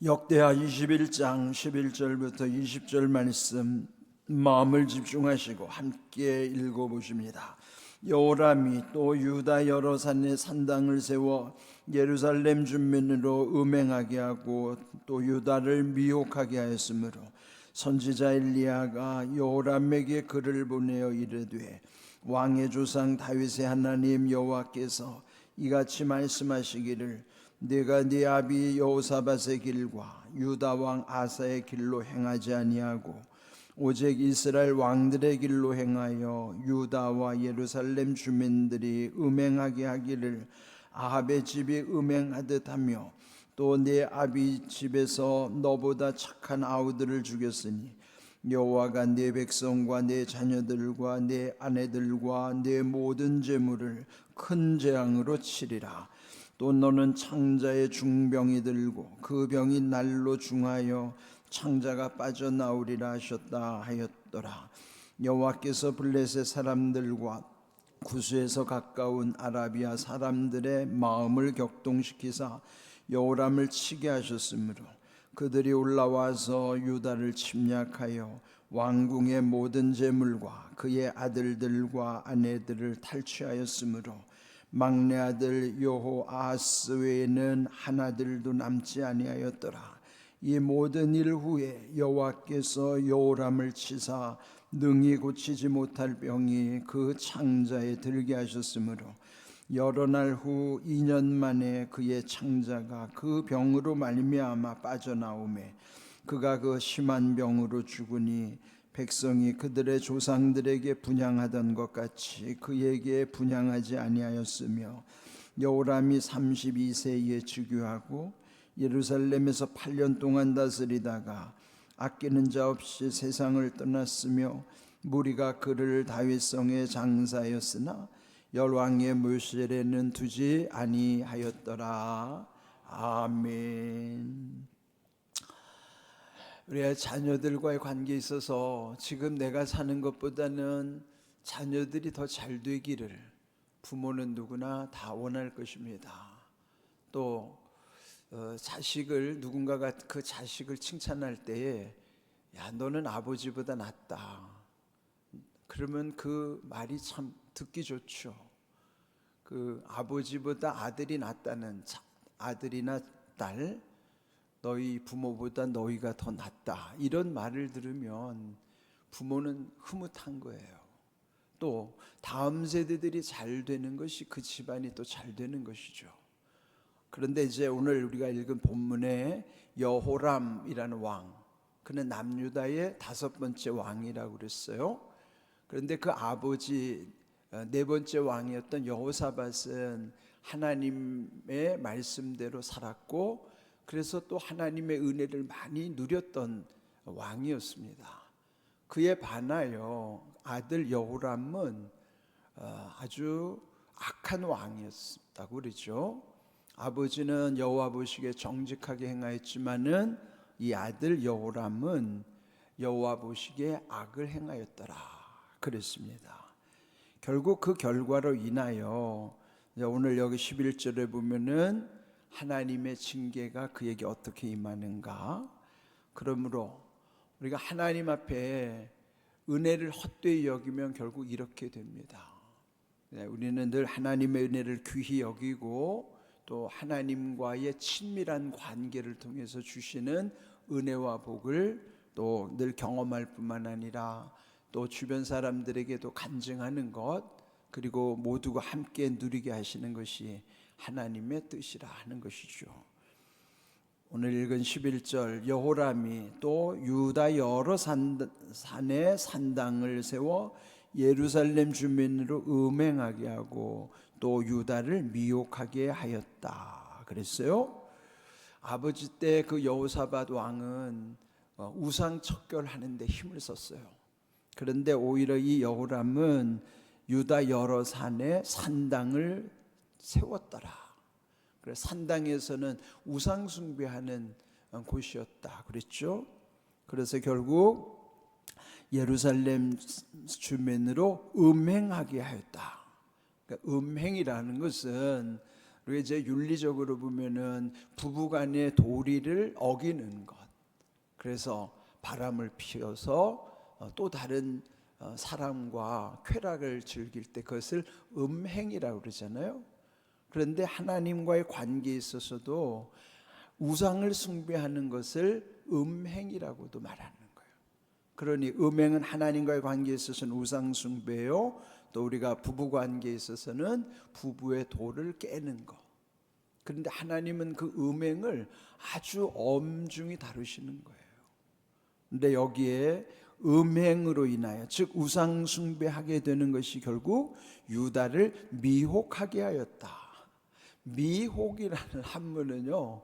역대하 21장 11절부터 20절 말씀 마음을 집중하시고 함께 읽어보십니다. 여호람이 또 유다 여러 산에 산당을 세워 예루살렘 주민으로 음행하게 하고 또 유다를 미혹하게 하였으므로 선지자 엘리야가 여호람에게 글을 보내어 이르되 왕의 조상 다윗의 하나님 여호와께서 이같이 말씀하시기를 내가 네 아비 여호사밧의 길과 유다 왕 아사의 길로 행하지 아니하고 오직 이스라엘 왕들의 길로 행하여 유다와 예루살렘 주민들이 음행하게 하기를 아합의 집이 음행하듯 하며 또 네 아비 집에서 너보다 착한 아우들을 죽였으니 여호와가 네 백성과 네 자녀들과 네 아내들과 네 모든 재물을 큰 재앙으로 치리라. 또 너는 창자의 중병이 들고 그 병이 날로 중하여 창자가 빠져나오리라 하셨다 하였더라. 여호와께서 블레셋 사람들과 구스에서 가까운 아라비아 사람들의 마음을 격동시키사 여호람을 치게 하셨으므로 그들이 올라와서 유다를 침략하여 왕궁의 모든 재물과 그의 아들들과 아내들을 탈취하였으므로 막내 아들 여호아하스 외에는 하나들도 남지 아니하였더라. 이 모든 일 후에 여호와께서 여호람을 치사 능히 고치지 못할 병이 그 창자에 들게 하셨으므로 여러 날 후 2년 만에 그의 창자가 그 병으로 말미암아 빠져나오매 그가 그 심한 병으로 죽으니 백성이 그들의 조상들에게 분향하던 것 같이 그에게 분향하지 아니하였으며 여호람이 32세에 즉위하고 예루살렘에서 8년 동안 다스리다가 아끼는 자 없이 세상을 떠났으며 무리가 그를 다윗성에 장사하였으나 열왕의 묘실에는 두지 아니하였더라. 아멘. 우리의 자녀들과의 관계에 있어서 지금 내가 사는 것보다는 자녀들이 더 잘 되기를 부모는 누구나 다 원할 것입니다. 또 자식을 누군가가 그 자식을 칭찬할 때에 야 너는 아버지보다 낫다 그러면 그 말이 참 듣기 좋죠. 그 아버지보다 아들이 낫다는 아들이나 딸 너희 부모보다 너희가 더 낫다 이런 말을 들으면 부모는 흐뭇한 거예요. 또 다음 세대들이 잘 되는 것이 그 집안이 또 잘 되는 것이죠. 그런데 이제 오늘 우리가 읽은 본문에 여호람이라는 왕, 그는 남유다의 5번째 왕이라고 그랬어요. 그런데 그 아버지 4번째 왕이었던 여호사밧은 하나님의 말씀대로 살았고 그래서 또 하나님의 은혜를 많이 누렸던 왕이었습니다. 그에 반하여 아들 여호람은 아주 악한 왕이었다고 그러죠. 아버지는 여호와 보시기에 정직하게 행하였지만은 이 아들 여호람은 여호와 보시기에 악을 행하였더라 그랬습니다. 결국 그 결과로 인하여 오늘 여기 11절에 보면은 하나님의 징계가 그에게 어떻게 임하는가. 그러므로 우리가 하나님 앞에 은혜를 헛되이 여기면 결국 이렇게 됩니다. 우리는 늘 하나님의 은혜를 귀히 여기고 또 하나님과의 친밀한 관계를 통해서 주시는 은혜와 복을 또 늘 경험할 뿐만 아니라 또 주변 사람들에게도 간증하는 것 그리고 모두가 함께 누리게 하시는 것이 하나님의 뜻이라 하는 것이죠. 오늘 읽은 11절 여호람이 또 유다 여러 산에 산당을 세워 예루살렘 주민으로 음행하게 하고 또 유다를 미혹하게 하였다 그랬어요. 아버지 때 그 여호사밧 왕은 우상 척결하는 데 힘을 썼어요. 그런데 오히려 이 여호람은 유다 여러 산에 산당을 세웠더라. 그래서 산당에서는 우상 숭배하는 곳이었다 그랬죠. 그래서 결국 예루살렘 주민으로 음행하게 하였다. 그러니까 음행이라는 것은 그리고 이제 윤리적으로 보면은 부부간의 도리를 어기는 것. 그래서 바람을 피워서 또 다른 사람과 쾌락을 즐길 때 그것을 음행이라고 그러잖아요. 그런데 하나님과의 관계에 있어서도 우상을 숭배하는 것을 음행이라고도 말하는 거예요. 그러니 음행은 하나님과의 관계에 있어서는 우상 숭배요, 또 우리가 부부 관계에 있어서는 부부의 도를 깨는 것. 그런데 하나님은 그 음행을 아주 엄중히 다루시는 거예요. 근데 여기에 음행으로 인하여, 즉 우상 숭배하게 되는 것이 결국 유다를 미혹하게 하였다. 미혹이라는 한문은요,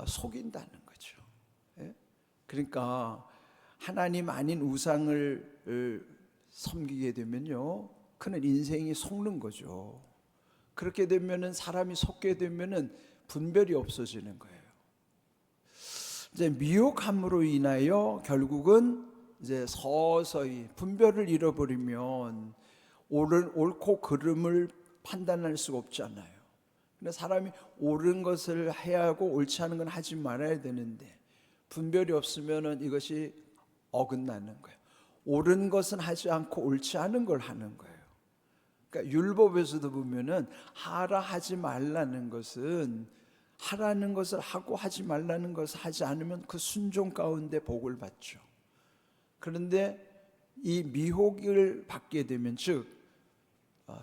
속인다는 거죠. 예? 그러니까 하나님 아닌 우상을 섬기게 되면요, 그는 인생이 속는 거죠. 그렇게 되면은, 사람이 속게 되면은 분별이 없어지는 거예요. 이제 미혹함으로 인하여 결국은 이제 서서히 분별을 잃어버리면 옳고 그름을 판단할 수가 없잖아요. 근데 사람이 옳은 것을 해야 하고 옳지 않은 건 하지 말아야 되는데 분별이 없으면은 이것이 어긋나는 거예요. 옳은 것은 하지 않고 옳지 않은 걸 하는 거예요. 그러니까 율법에서도 보면은 하라 하지 말라는 것은 하라는 것을 하고 하지 말라는 것을 하지 않으면 그 순종 가운데 복을 받죠. 그런데 이 미혹을 받게 되면, 즉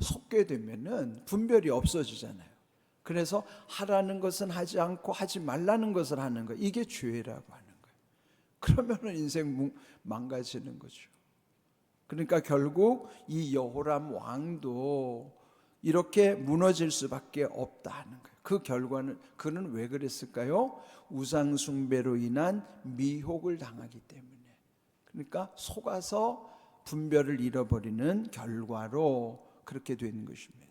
속게 되면은 분별이 없어지잖아요. 그래서 하라는 것은 하지 않고 하지 말라는 것을 하는 거예요. 이게 죄라고 하는 거예요. 그러면은 인생 망가지는 거죠. 그러니까 결국 이 여호람 왕도 이렇게 무너질 수밖에 없다 하는 거예요. 그 결과는, 그는 왜 그랬을까요? 우상 숭배로 인한 미혹을 당하기 때문에. 그러니까 속아서 분별을 잃어버리는 결과로 그렇게 된 것입니다.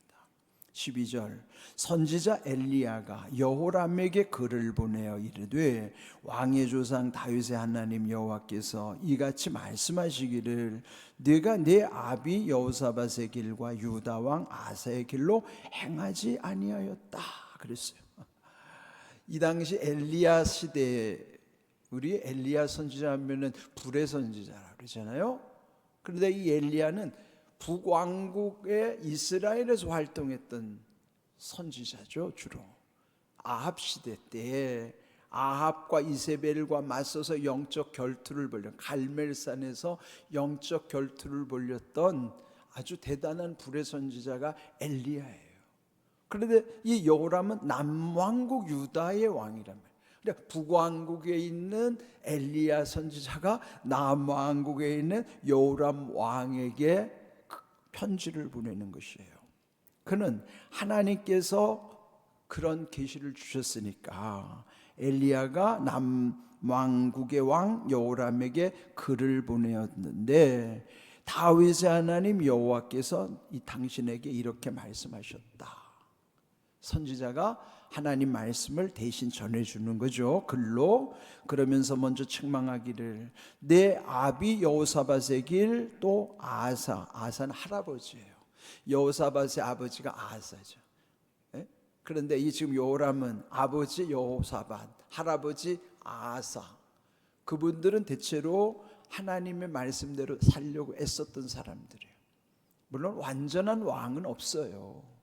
12절, 선지자 엘리야가 여호람에게 글을 보내어 이르되 왕의 조상 다윗의 하나님 여호와께서 이같이 말씀하시기를 네가 내 아비 여호사밧의 길과 유다 왕 아사의 길로 행하지 아니하였다 그랬어요. 이 당시 엘리야 시대에, 우리 엘리야 선지자 하면은 불의 선지자라고 그러잖아요. 그런데 이 엘리야는 북왕국의 이스라엘에서 활동했던 선지자죠. 주로 아합 시대 때 아합과 이세벨과 맞서서 영적 결투를 벌여 갈멜산에서 영적 결투를 벌였던 아주 대단한 불의 선지자가 엘리야예요. 그런데 이 여호람은 남왕국 유다의 왕이란 말이에요. 북왕국에 있는 엘리야 선지자가 남왕국에 있는 여호람 왕에게 편지를 보내는 것이에요. 그는 하나님께서 그런 계시를 주셨으니까 엘리야가 남왕국의 왕 여호람에게 글을 보내었는데 다윗의 하나님 여호와께서 이 당신에게 이렇게 말씀하셨다. 선지자가 하나님 말씀을 대신 전해주는 거죠. 글로. 그러면서 먼저 책망하기를 내 아비 여호사밧의 길, 또 아사는 할아버지예요. 여호사밧의 아버지가 아사죠. 예? 그런데 이 지금 여호람은 아버지 여호사밧, 할아버지 아사. 그분들은 대체로 하나님의 말씀대로 살려고 애썼던 사람들이에요. 물론 완전한 왕은 없어요.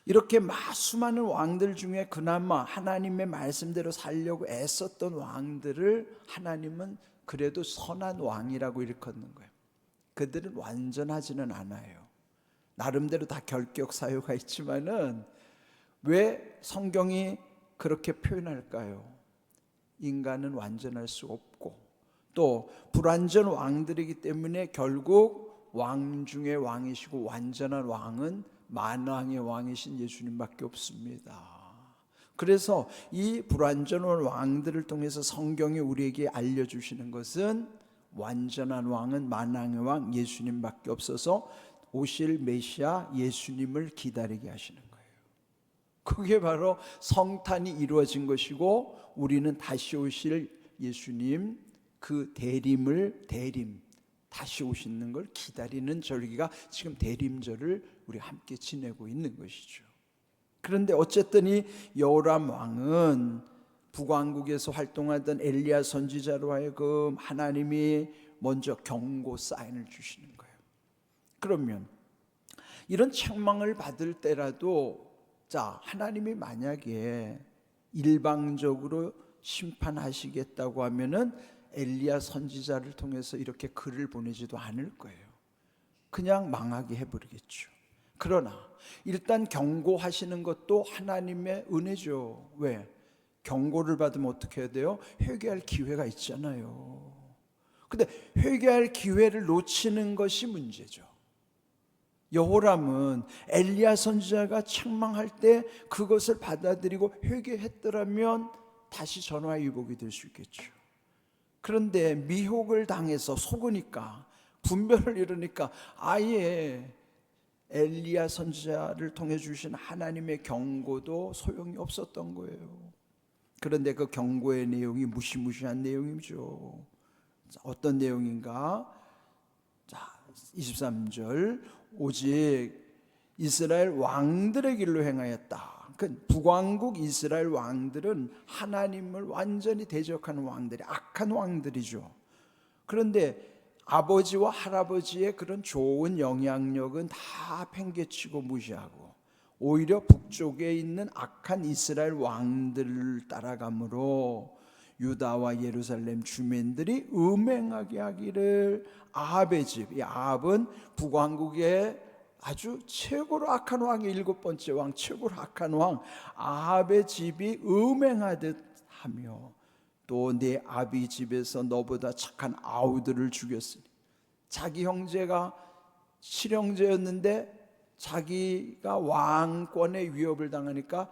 이렇게 수많은 왕들 중에 그나마 하나님의 말씀대로 살려고 애썼던 왕들을 하나님은 그래도 선한 왕이라고 일컫는 거예요. 그들은 완전하지는 않아요. 나름대로 다 결격 사유가 있지만은 왜 성경이 그렇게 표현할까요? 인간은 완전할 수 없고 또 불완전 왕들이기 때문에 결국 왕 중에 왕이시고 완전한 왕은 만왕의 왕이신 예수님밖에 없습니다. 그래서 이 불완전한 왕들을 통해서 성경이 우리에게 알려주시는 것은 완전한 왕은 만왕의 왕 예수님밖에 없어서 오실 메시아 예수님을 기다리게 하시는 거예요. 그게 바로 성탄이 이루어진 것이고 우리는 다시 오실 예수님 그 대림 다시 오시는 걸 기다리는 절기가 지금 대림절을 우리 함께 지내고 있는 것이죠. 그런데 어쨌든 이 여호람 왕은 북왕국에서 활동하던 엘리야 선지자로 하여금 하나님이 먼저 경고 사인을 주시는 거예요. 그러면 이런 책망을 받을 때라도 자, 하나님이 만약에 일방적으로 심판하시겠다고 하면은 엘리야 선지자를 통해서 이렇게 글을 보내지도 않을 거예요. 그냥 망하게 해버리겠죠. 그러나 일단 경고하시는 것도 하나님의 은혜죠. 왜? 경고를 받으면 어떻게 해야 돼요? 회개할 기회가 있잖아요. 근데 회개할 기회를 놓치는 것이 문제죠. 여호람은 엘리야 선지자가 책망할 때 그것을 받아들이고 회개했더라면 다시 전화위복이 될 수 있겠죠. 그런데 미혹을 당해서 속으니까, 분별을 잃으니까 아예 엘리야 선지자를 통해 주신 하나님의 경고도 소용이 없었던 거예요. 그런데 그 경고의 내용이 무시무시한 내용이죠. 어떤 내용인가? 자, 23절, 오직 이스라엘 왕들의 길로 행하였다. 그 북왕국 이스라엘 왕들은 하나님을 완전히 대적하는 왕들이, 악한 왕들이죠. 그런데 아버지와 할아버지의 그런 좋은 영향력은 다 팽개치고 무시하고 오히려 북쪽에 있는 악한 이스라엘 왕들을 따라가므로 유다와 예루살렘 주민들이 음행하게 하기를 아합의 집, 이 아합은 북왕국의 아주 최고로 악한 왕의 7번째 왕, 최고로 악한 왕 아합의 집이 음행하듯 하며 또 네 아비 집에서 너보다 착한 아우들을 죽였으니, 자기 형제가 실형제였는데 자기가 왕권의 위협을 당하니까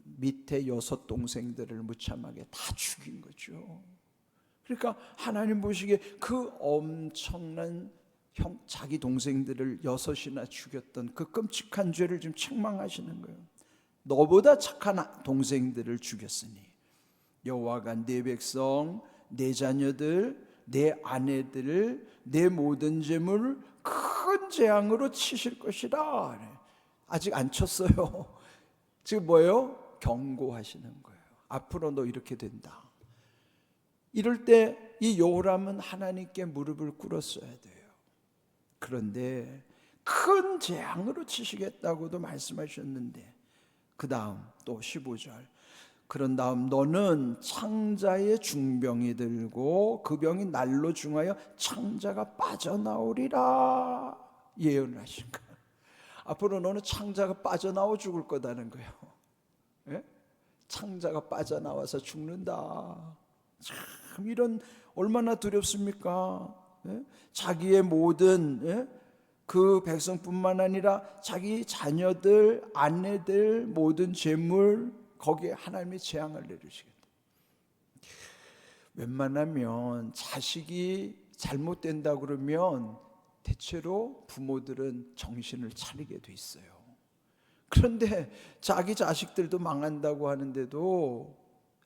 밑에 6 동생들을 무참하게 다 죽인 거죠. 그러니까 하나님 보시기에 그 엄청난 자기 동생들을 6이나 죽였던 그 끔찍한 죄를 지금 책망하시는 거예요. 너보다 착한 동생들을 죽였으니 여호와가 네 백성, 네 자녀들, 네 아내들을, 네 모든 재물을 큰 재앙으로 치실 것이라. 아직 안 쳤어요. 지금 뭐예요? 경고하시는 거예요. 앞으로 너 이렇게 된다. 이럴 때 이 여호람은 하나님께 무릎을 꿇었어야 돼요. 그런데 큰 재앙으로 치시겠다고도 말씀하셨는데 그 다음 또 15절, 그런 다음 너는 창자의 중병이 들고 그 병이 날로 중하여 창자가 빠져나오리라 예언을 하신 거예요. 앞으로 너는 창자가 빠져나와 죽을 거다는 거예요. 예? 창자가 빠져나와서 죽는다. 참 이런 얼마나 두렵습니까? 예? 자기의 모든 그 백성뿐만 아니라 자기 자녀들, 아내들, 모든 재물, 거기에 하나님이 재앙을 내리시겠다. 웬만하면 자식이 잘못된다 그러면 대체로 부모들은 정신을 차리게 돼 있어요. 그런데 자기 자식들도 망한다고 하는데도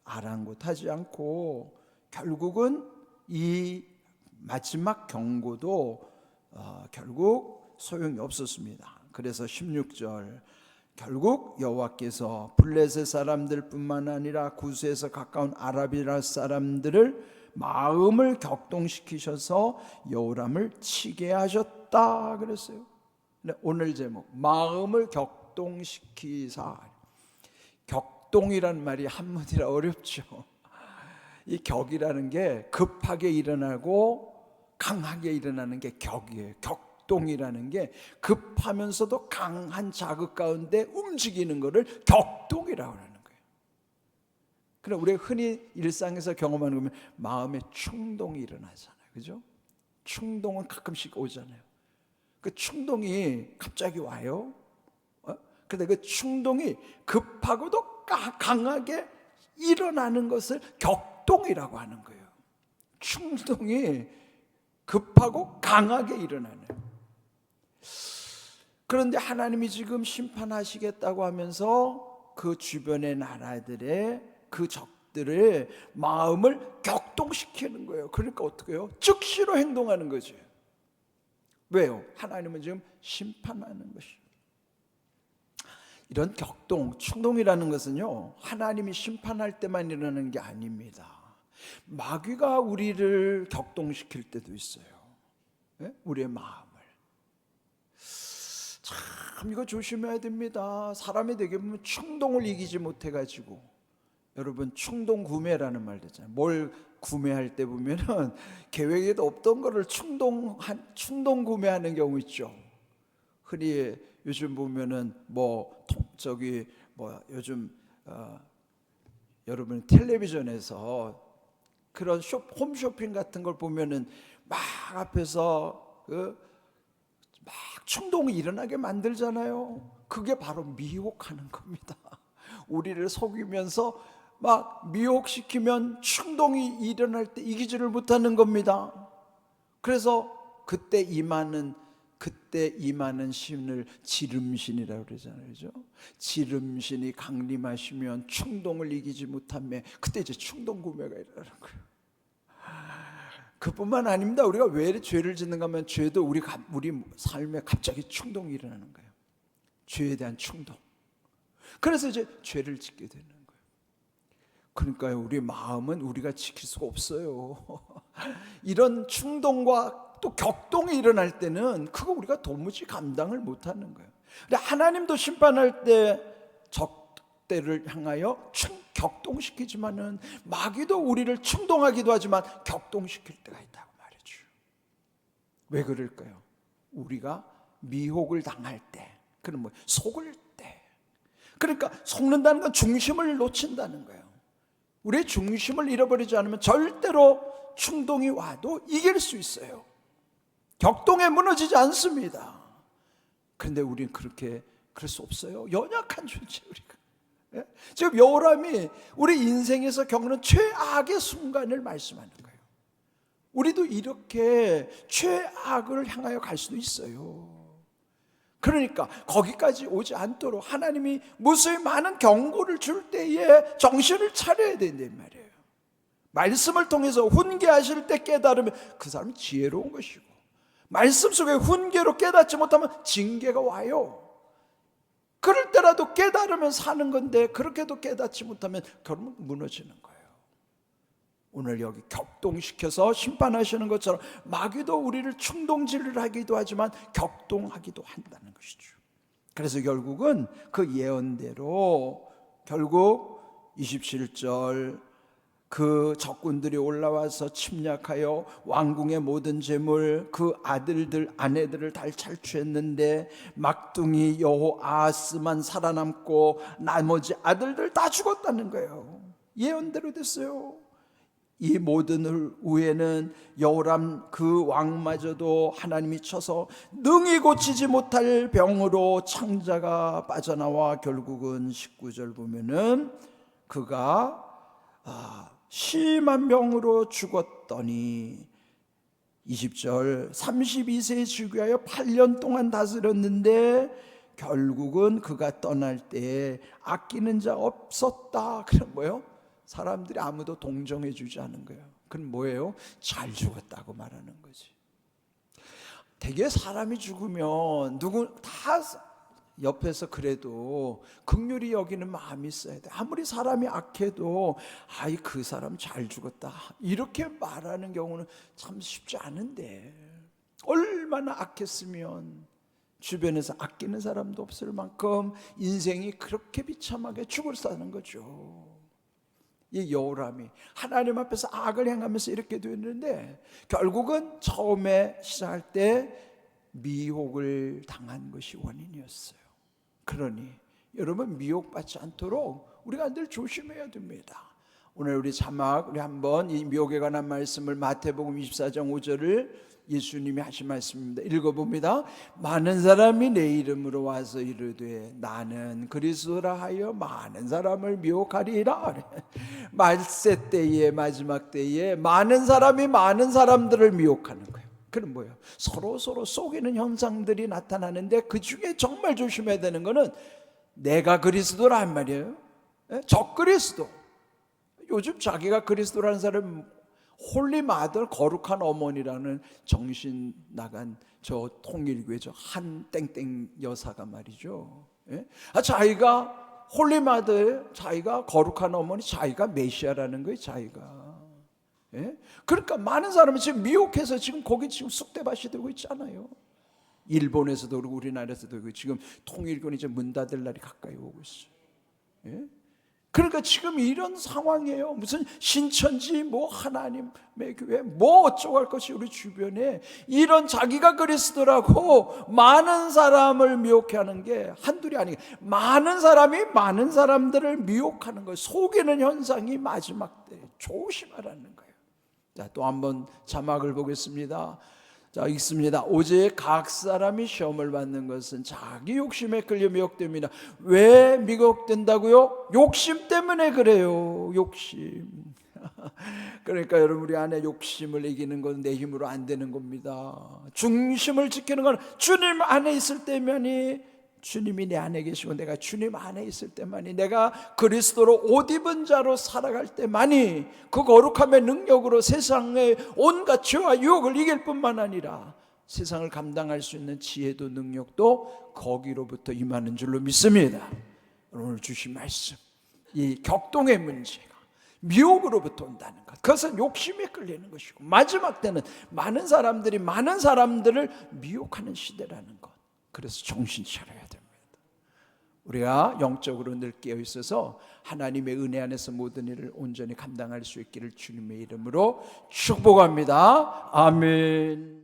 아랑곳하지 않고 결국은 이 마지막 경고도 결국 소용이 없었습니다. 그래서 16절, 결국 여호와께서 블레셋 사람들 뿐만 아니라 구스에서 가까운 아라비아 사람들을 마음을 격동시키셔서 여호람을 치게 하셨다 그랬어요. 오늘 제목, 마음을 격동시키사. 격동이란 말이 한문이라 어렵죠. 이 격이라는 게 급하게 일어나고 강하게 일어나는 게 격이에요. 격동이라는 게 급하면서도 강한 자극 가운데 움직이는 것을 격동이라고 하는 거예요. 그럼 우리가 흔히 일상에서 경험하는 거면 마음에 충동이 일어나잖아요. 그죠? 충동은 가끔씩 오잖아요. 그 충동이 갑자기 와요. 그런데 그 충동이 급하고도 강하게 일어나는 것을 격동이라고 하는 거예요. 충동이 급하고 강하게 일어나는. 그런데 하나님이 지금 심판하시겠다고 하면서 그 주변의 나라들의 그 적들의 마음을 격동시키는 거예요. 그러니까 어떻게 해요? 즉시로 행동하는 거죠. 왜요? 하나님은 지금 심판하는 것이에요. 이런 격동, 충동이라는 것은요, 하나님이 심판할 때만 일어나는 게 아닙니다. 마귀가 우리를 격동시킬 때도 있어요. 네? 우리의 마음을. 참 이거 조심해야 됩니다. 사람이 되게 보면 충동을 이기지 못해가지고, 여러분 충동 구매라는 말 되잖아요. 뭘 구매할 때 보면은 계획에도 없던 거를 충동 구매하는 경우 있죠. 흔히 요즘 보면은 요즘 여러분 텔레비전에서 그런 홈쇼핑 같은 걸 보면은 막 앞에서 막 충동이 일어나게 만들잖아요. 그게 바로 미혹하는 겁니다. 우리를 속이면서 막 미혹시키면 충동이 일어날 때 이기지를 못하는 겁니다. 그래서 그때 임하는 신을 지름신이라고 그러잖아요. 그죠? 지름신이 강림하시면 충동을 이기지 못하며 그때 이제 충동 구매가 일어나는 거예요. 그뿐만 아닙니다. 우리가 왜 죄를 짓는가 하면 죄도 우리 삶에 갑자기 충동이 일어나는 거예요. 죄에 대한 충동. 그래서 이제 죄를 짓게 되는 거예요. 그러니까요, 우리 마음은 우리가 지킬 수가 없어요. 이런 충동과 또 격동이 일어날 때는 그거 우리가 도무지 감당을 못하는 거예요. 근데 하나님도 심판할 때 적대를 향하여 격동시키지만은 마귀도 우리를 충동하기도 하지만 격동시킬 때가 있다고 말이죠. 왜 그럴까요? 우리가 미혹을 당할 때, 그럼 속을 때. 그러니까 속는다는 건 중심을 놓친다는 거예요. 우리의 중심을 잃어버리지 않으면 절대로 충동이 와도 이길 수 있어요. 격동에 무너지지 않습니다. 그런데 우리는 그럴 수 없어요. 연약한 존재 우리가. 예? 지금 여호람이 우리 인생에서 겪는 최악의 순간을 말씀하는 거예요. 우리도 이렇게 최악을 향하여 갈 수도 있어요. 그러니까 거기까지 오지 않도록 하나님이 무수히 많은 경고를 줄 때에 정신을 차려야 된단 말이에요. 말씀을 통해서 훈계하실 때 깨달으면 그 사람이 지혜로운 것이고, 말씀 속에 훈계로 깨닫지 못하면 징계가 와요. 그럴 때라도 깨달으면 사는 건데 그렇게도 깨닫지 못하면 결국 무너지는 거예요. 오늘 여기 격동시켜서 심판하시는 것처럼 마귀도 우리를 충동질을 하기도 하지만 격동하기도 한다는 것이죠. 그래서 결국은 그 예언대로 결국 27절 그 적군들이 올라와서 침략하여 왕궁의 모든 재물, 그 아들들 아내들을 다 탈취했는데 막둥이 여호아하스만 살아남고 나머지 아들들 다 죽었다는 거예요. 예언대로 됐어요. 이 모든 후에는 여호람 그 왕마저도 하나님이 쳐서 능히 고치지 못할 병으로 창자가 빠져나와 결국은 19절 보면은 그가 심한 병으로 죽었더니 20절 32세에 즉위하여 8년 동안 다스렸는데 결국은 그가 떠날 때 아끼는 자 없었다. 그럼 뭐예요? 사람들이 아무도 동정해 주지 않은 거예요. 그럼 뭐예요? 잘 죽었다고 말하는 거지. 되게 사람이 죽으면 다 옆에서 그래도 긍휼히 여기는 마음이 있어야 돼. 아무리 사람이 악해도 아이 그 사람 잘 죽었다 이렇게 말하는 경우는 참 쉽지 않은데, 얼마나 악했으면 주변에서 아끼는 사람도 없을 만큼 인생이 그렇게 비참하게 죽을 사는 거죠. 이 여호람이 하나님 앞에서 악을 행하면서 이렇게 되었는데 결국은 처음에 시작할 때 미혹을 당한 것이 원인이었어요. 그러니 여러분 미혹받지 않도록 우리가 늘 조심해야 됩니다. 오늘 우리 한번 이 미혹에 관한 말씀을 마태복음 24장 5절을 예수님이 하신 말씀입니다. 읽어봅니다. 많은 사람이 내 이름으로 와서 이르되 나는 그리스도라 하여 많은 사람을 미혹하리라. 말세 때에 마지막 때에 많은 사람이 많은 사람들을 미혹하는 거예요. 그럼 뭐예요? 서로 속이는 현상들이 나타나는데 그 중에 정말 조심해야 되는 거는 내가 그리스도란 말이에요. 적그리스도. 요즘 자기가 그리스도라는 사람 홀리 마더, 거룩한 어머니라는 정신 나간 저 통일교회 저 한 땡땡 여사가 말이죠. 예? 자기가 홀리마더예요. 자기가 거룩한 어머니, 자기가 메시아라는 거예요. 자기가. 예? 그러니까 많은 사람이 지금 미혹해서 지금 거기 지금 쑥대밭이 되고 있잖아요. 일본에서도 그렇고 우리나라에서도 그렇고 지금 통일권이 이제 문 닫을 날이 가까이 오고 있어요. 예? 그러니까 지금 이런 상황이에요. 무슨 신천지 뭐 하나님의 교회 뭐 어쩌고 할 것이 우리 주변에 이런 자기가 그리스도라고 많은 사람을 미혹해 하는 게 한둘이 아니에요. 많은 사람이 많은 사람들을 미혹하는 거예요. 속이는 현상이 마지막 때 조심하라는 거예요. 자, 또 한번 자막을 보겠습니다. 자, 읽습니다. 오직 각 사람이 시험을 받는 것은 자기 욕심에 끌려 미혹됩니다. 왜 미혹된다고요? 욕심 때문에 그래요. 욕심. 그러니까 여러분, 우리 안에 욕심을 이기는 건 내 힘으로 안 되는 겁니다. 중심을 지키는 건 주님 안에 있을 때만이, 주님이 내 안에 계시고 내가 주님 안에 있을 때만이, 내가 그리스도로 옷 입은 자로 살아갈 때만이 그 거룩함의 능력으로 세상의 온갖 죄와 유혹을 이길 뿐만 아니라 세상을 감당할 수 있는 지혜도 능력도 거기로부터 임하는 줄로 믿습니다. 오늘 주신 말씀, 이 격동의 문제가 미혹으로부터 온다는 것, 그것은 욕심에 끌리는 것이고 마지막 때는 많은 사람들이 많은 사람들을 미혹하는 시대라는 것. 그래서 정신 차려야 됩니다. 우리가 영적으로 늘 깨어 있어서 하나님의 은혜 안에서 모든 일을 온전히 감당할 수 있기를 주님의 이름으로 축복합니다. 아멘.